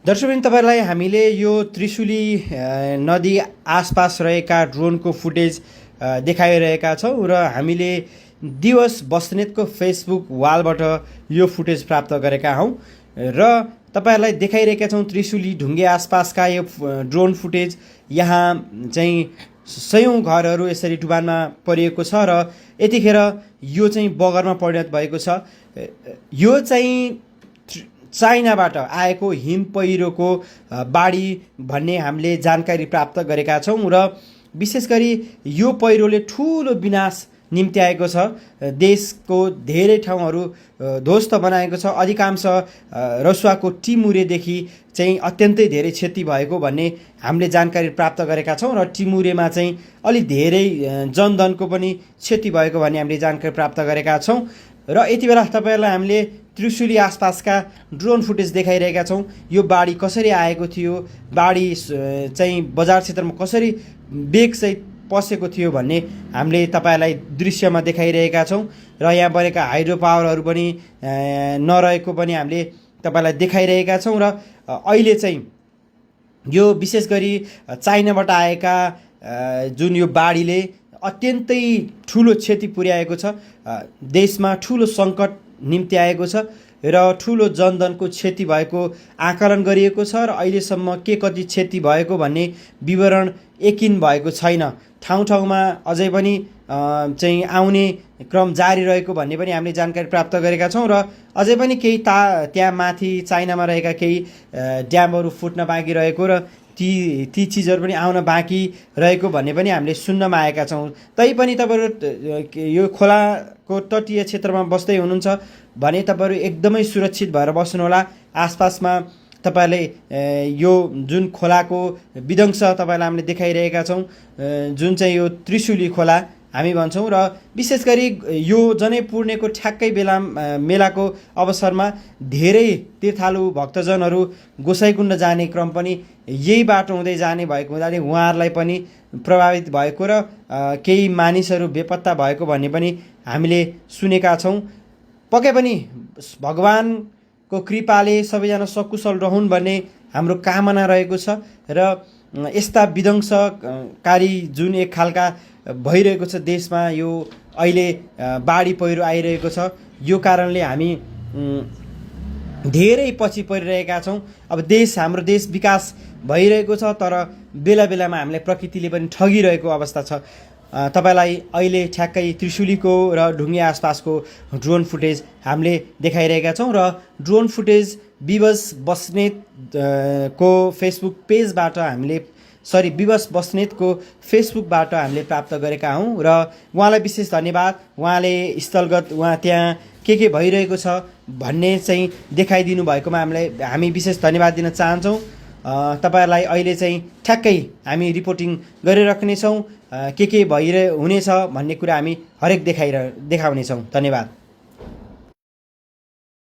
दर्शकवृन्द, तपाईँलाई हामीले यो त्रिशुली नदी आसपास रहेका ड्रोनको फुटेज देखाइरहेका छौँ र हामीले दिवस बस्नेतको फेसबुक वालबाट यो फुटेज प्राप्त गरेका हौँ र तपाईँहरूलाई देखाइरहेका छौँ त्रिशुली ढुङ्गे आसपासका यो ड्रोन फुटेज। यहाँ चाहिँ सयौँ घरहरू यसरी डुबानमा परिएको छ र यतिखेर यो चाहिँ बगरमा परिणत भएको छ। यो चाहिँ चाइनाबाट आएको हिम पहिरोको बाढी भन्ने हामीले जानकारी प्राप्त गरेका छौँ र विशेष गरी यो पहिरोले ठुलो विनाश निम्ति आएको छ। देशको धेरै ठाउँहरू ध्वस्त बनाएको छ। अधिकांश रसुवाको टिमुरेदेखि चाहिँ अत्यन्तै धेरै क्षति भएको भन्ने हामीले जानकारी प्राप्त गरेका छौँ र टिमुरेमा चाहिँ अलि धेरै जनधनको पनि क्षति भएको भन्ने हामीले जानकारी प्राप्त गरेका छौँ र यति बेला तपाईँहरूलाई हामीले त्रिशुली आसपासका ड्रोन फुटेज देखाइरहेका छौँ। यो बाढी कसरी आएको थियो, बाढी चाहिँ बजार क्षेत्रमा कसरी बेगसहित पसेको थियो भन्ने हामीले तपाईँलाई दृश्यमा देखाइरहेका छौँ र यहाँ बनेका हाइड्रो पावरहरू पनि नरहेको पनि हामीले तपाईँलाई देखाइरहेका छौँ र अहिले चाहिँ यो विशेष गरी चाइनाबाट आएका जुन यो बाढीले अत्यन्तै ठुलो क्षति पुर्याएको छ। देशमा ठुलो सङ्कट निम्ति आएको छ र ठुलो जनधनको क्षति भएको आकलन गरिएको छ र अहिलेसम्म के कति क्षति भएको भन्ने विवरण यकिन भएको छैन। ठाउँ ठाउँमा अझै पनि चाहिँ आउने क्रम जारी रहेको भन्ने पनि हामीले जानकारी प्राप्त गरेका छौँ र अझै पनि केही त्यहाँ माथि चाइनामा रहेका केही ड्यामहरू फुट्न बाँकी रहेको र ती चिजहरू पनि आउन बाँकी रहेको भन्ने पनि हामीले सुन्नमा आएका छौँ। तैपनि तपाईँहरू यो खोलाको तटीय क्षेत्रमा बस्दै हुनुहुन्छ भने तपाईँहरू एकदमै सुरक्षित भएर बस्नुहोला। आसपासमा तपाईँहरूले यो जुन खोलाको विध्वंस तपाईँलाई हामीले देखाइरहेका छौँ, जुन चाहिँ यो त्रिशुली खोला हामी भन्छौँ र विशेष गरी यो जनै पूर्णेको ठ्याक्कै मेलाको अवसरमा धेरै तीर्थालु भक्तजनहरू गोसाइकुण्ड जाने क्रम पनि यही बाटो हुँदै जाने भएको हुँदाखेरि उहाँहरूलाई पनि प्रभावित भएको र केही मानिसहरू बेपत्ता भएको भन्ने पनि हामीले सुनेका छौँ। पक्कै पनि भगवानको कृपाले सबैजना सकुशल रहन् भन्ने हाम्रो कामना रहेको छ र यस्ता विध्वंसकारी जुन एक खालका भइरहेको छ देशमा, यो अहिले बाढी पहिरो आइरहेको छ, यो कारणले हामी धेरै पछि परिरहेका छौँ। अब हाम्रो देश विकास भइरहेको छ तर बेला बेलामा हामीलाई प्रकृतिले पनि ठगिरहेको अवस्था छ। तपाईँलाई अहिले ठ्याक्कै त्रिशुलीको र ढुङ्गे आसपासको ड्रोन फुटेज हामीले देखाइरहेका छौँ र ड्रोन फुटेज विवश बस्नेतको फेसबुक पेजबाट विवश बस्नेतको फेसबुकबाट हामीले प्राप्त गरेका हौँ र उहाँलाई विशेष धन्यवाद। उहाँले स्थलगत त्यहाँ के भइरहेको छ भन्ने चाहिँ देखाइदिनु भएकोमा हामी विशेष धन्यवाद दिन चाहन्छौँ। तपाईँहरूलाई अहिले चाहिँ ठ्याक्कै हामी रिपोर्टिङ गरिराख्नेछौँ। के हुनेछ भन्ने कुरा हामी हरेक देखाउनेछौँ। धन्यवाद।